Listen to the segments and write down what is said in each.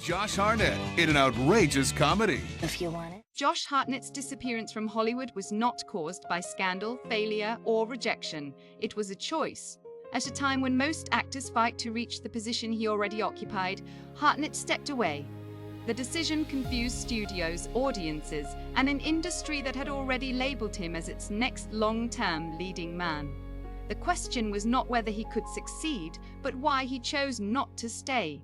Josh Hartnett in an outrageous comedy. If you want it. Josh Hartnett's disappearance from Hollywood was not caused by scandal, failure, or rejection. It was a choice. At a time when most actors fight to reach the position he already occupied, Hartnett stepped away. The decision confused studios, audiences, and an industry that had already labeled him as its next long-term leading man. The question was not whether he could succeed, but why he chose not to stay.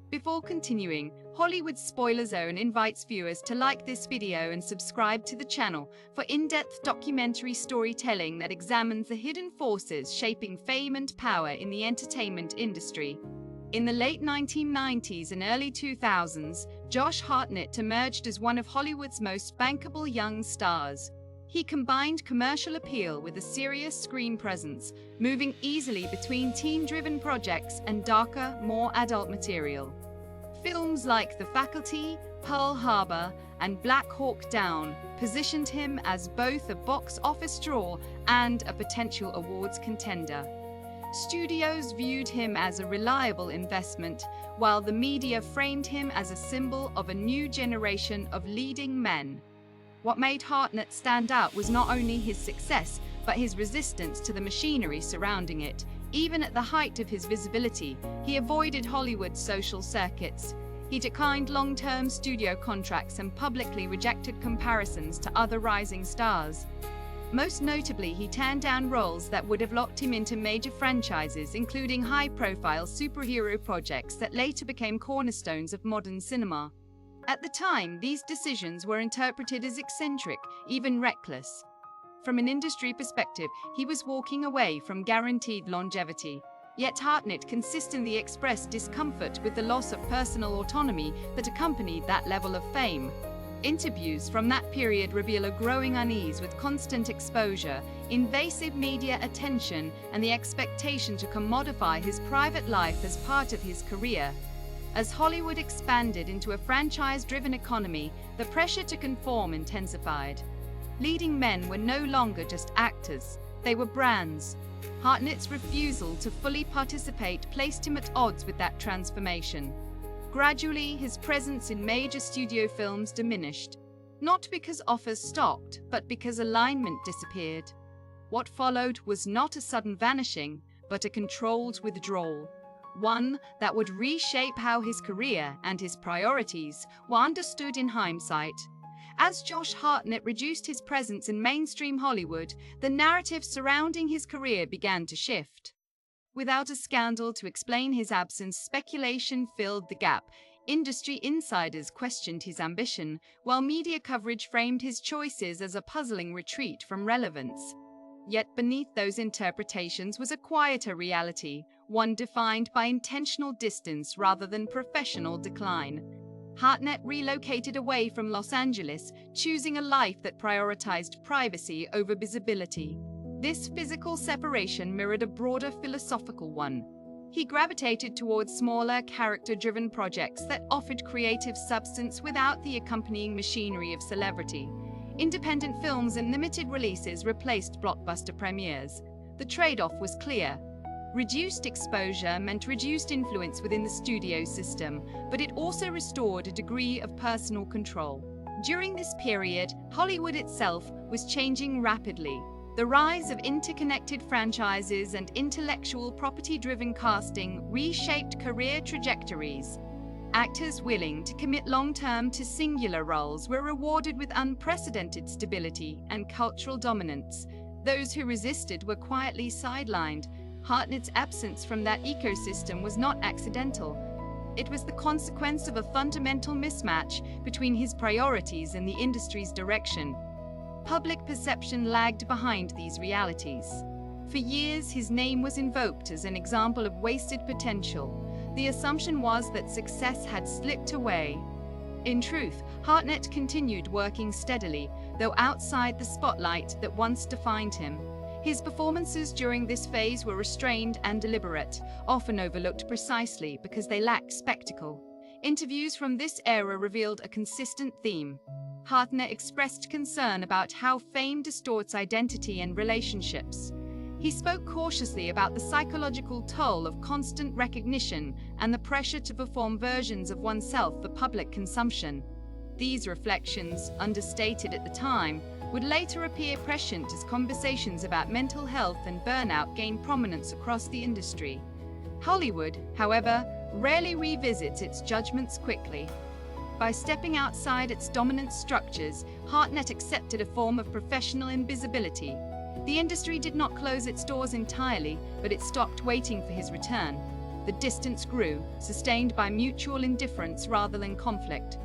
Before continuing, Hollywood Spoiler Zone invites viewers to like this video and subscribe to the channel for in-depth documentary storytelling that examines the hidden forces shaping fame and power in the entertainment industry. In the late 1990s and early 2000s, Josh Hartnett emerged as one of Hollywood's most bankable young stars. He combined commercial appeal with a serious screen presence, moving easily between team-driven projects and darker, more adult material. Films like The Faculty, Pearl Harbor, and Black Hawk Down positioned him as both a box office draw and a potential awards contender. Studios viewed him as a reliable investment, while the media framed him as a symbol of a new generation of leading men. What made Hartnett stand out was not only his success, but his resistance to the machinery surrounding it. Even at the height of his visibility, he avoided Hollywood's social circuits. He declined long-term studio contracts and publicly rejected comparisons to other rising stars. Most notably, he turned down roles that would have locked him into major franchises, including high-profile superhero projects that later became cornerstones of modern cinema. At the time, these decisions were interpreted as eccentric, even reckless. From an industry perspective, he was walking away from guaranteed longevity. Yet Hartnett consistently expressed discomfort with the loss of personal autonomy that accompanied that level of fame. Interviews from that period reveal a growing unease with constant exposure, invasive media attention, and the expectation to commodify his private life as part of his career. As Hollywood expanded into a franchise-driven economy, the pressure to conform intensified. Leading men were no longer just actors, they were brands. Hartnett's refusal to fully participate placed him at odds with that transformation. Gradually, his presence in major studio films diminished, not because offers stopped, but because alignment disappeared. What followed was not a sudden vanishing, but a controlled withdrawal. One that would reshape how his career and his priorities were understood in hindsight. As Josh Hartnett reduced his presence in mainstream Hollywood, the narrative surrounding his career began to shift. Without a scandal to explain his absence, speculation filled the gap. Industry insiders questioned his ambition, while media coverage framed his choices as a puzzling retreat from relevance. Yet beneath those interpretations was a quieter reality, one defined by intentional distance rather than professional decline. Hartnett relocated away from Los Angeles, choosing a life that prioritized privacy over visibility. This physical separation mirrored a broader philosophical one. He gravitated towards smaller, character-driven projects that offered creative substance without the accompanying machinery of celebrity. Independent films and limited releases replaced blockbuster premieres. The trade-off was clear. Reduced exposure meant reduced influence within the studio system, but it also restored a degree of personal control. During this period, Hollywood itself was changing rapidly. The rise of interconnected franchises and intellectual property-driven casting reshaped career trajectories. Actors willing to commit long-term to singular roles were rewarded with unprecedented stability and cultural dominance. Those who resisted were quietly sidelined. Hartnett's absence from that ecosystem was not accidental. It was the consequence of a fundamental mismatch between his priorities and the industry's direction. Public perception lagged behind these realities. For years, his name was invoked as an example of wasted potential. The assumption was that success had slipped away. In truth, Hartnett continued working steadily, though outside the spotlight that once defined him. His performances during this phase were restrained and deliberate, often overlooked precisely because they lacked spectacle. Interviews from this era revealed a consistent theme. Hartnett expressed concern about how fame distorts identity and relationships. He spoke cautiously about the psychological toll of constant recognition and the pressure to perform versions of oneself for public consumption. These reflections, understated at the time, would later appear prescient as conversations about mental health and burnout gained prominence across the industry. Hollywood, however, rarely revisits its judgments quickly. By stepping outside its dominant structures, Hartnett accepted a form of professional invisibility. The industry did not close its doors entirely, but it stopped waiting for his return. The distance grew, sustained by mutual indifference rather than conflict.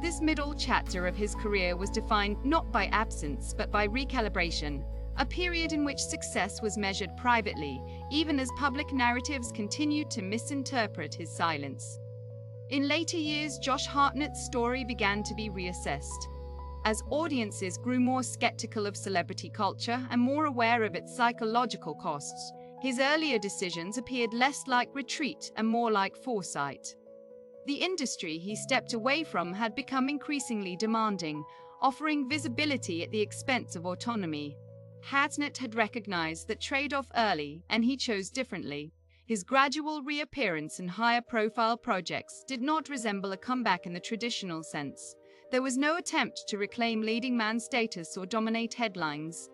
This middle chapter of his career was defined not by absence, but by recalibration, a period in which success was measured privately, even as public narratives continued to misinterpret his silence. In later years, Josh Hartnett's story began to be reassessed. As audiences grew more skeptical of celebrity culture and more aware of its psychological costs, his earlier decisions appeared less like retreat and more like foresight. The industry he stepped away from had become increasingly demanding, offering visibility at the expense of autonomy. Hartnett had recognized that trade-off early, and he chose differently. His gradual reappearance in higher-profile projects did not resemble a comeback in the traditional sense. There was no attempt to reclaim leading man status or dominate headlines.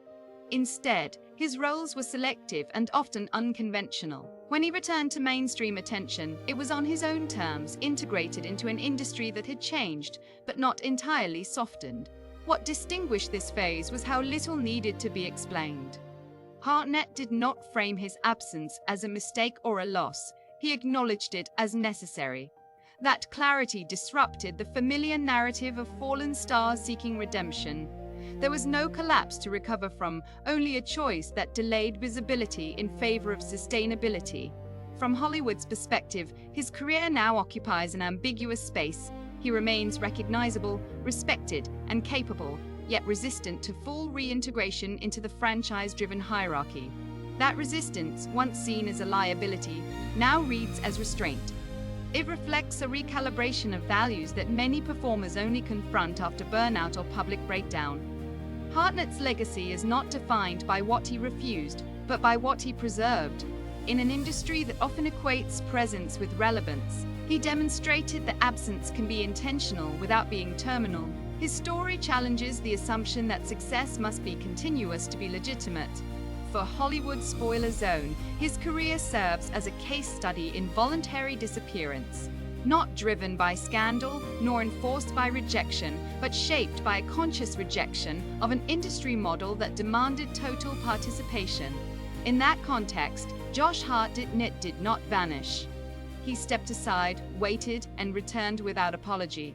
Instead, his roles were selective and often unconventional. When he returned to mainstream attention, it was on his own terms, integrated into an industry that had changed, but not entirely softened. What distinguished this phase was how little needed to be explained. Hartnett did not frame his absence as a mistake or a loss. He acknowledged it as necessary. That clarity disrupted the familiar narrative of fallen stars seeking redemption. There was no collapse to recover from, only a choice that delayed visibility in favor of sustainability. From Hollywood's perspective, his career now occupies an ambiguous space. He remains recognizable, respected, and capable, yet resistant to full reintegration into the franchise-driven hierarchy. That resistance, once seen as a liability, now reads as restraint. It reflects a recalibration of values that many performers only confront after burnout or public breakdown. Hartnett's legacy is not defined by what he refused, but by what he preserved. In an industry that often equates presence with relevance, he demonstrated that absence can be intentional without being terminal. His story challenges the assumption that success must be continuous to be legitimate. For Hollywood Spoiler Zone, his career serves as a case study in voluntary disappearance. Not driven by scandal, nor enforced by rejection, but shaped by a conscious rejection of an industry model that demanded total participation. In that context, Josh Hartnett did not vanish. He stepped aside, waited, and returned without apology.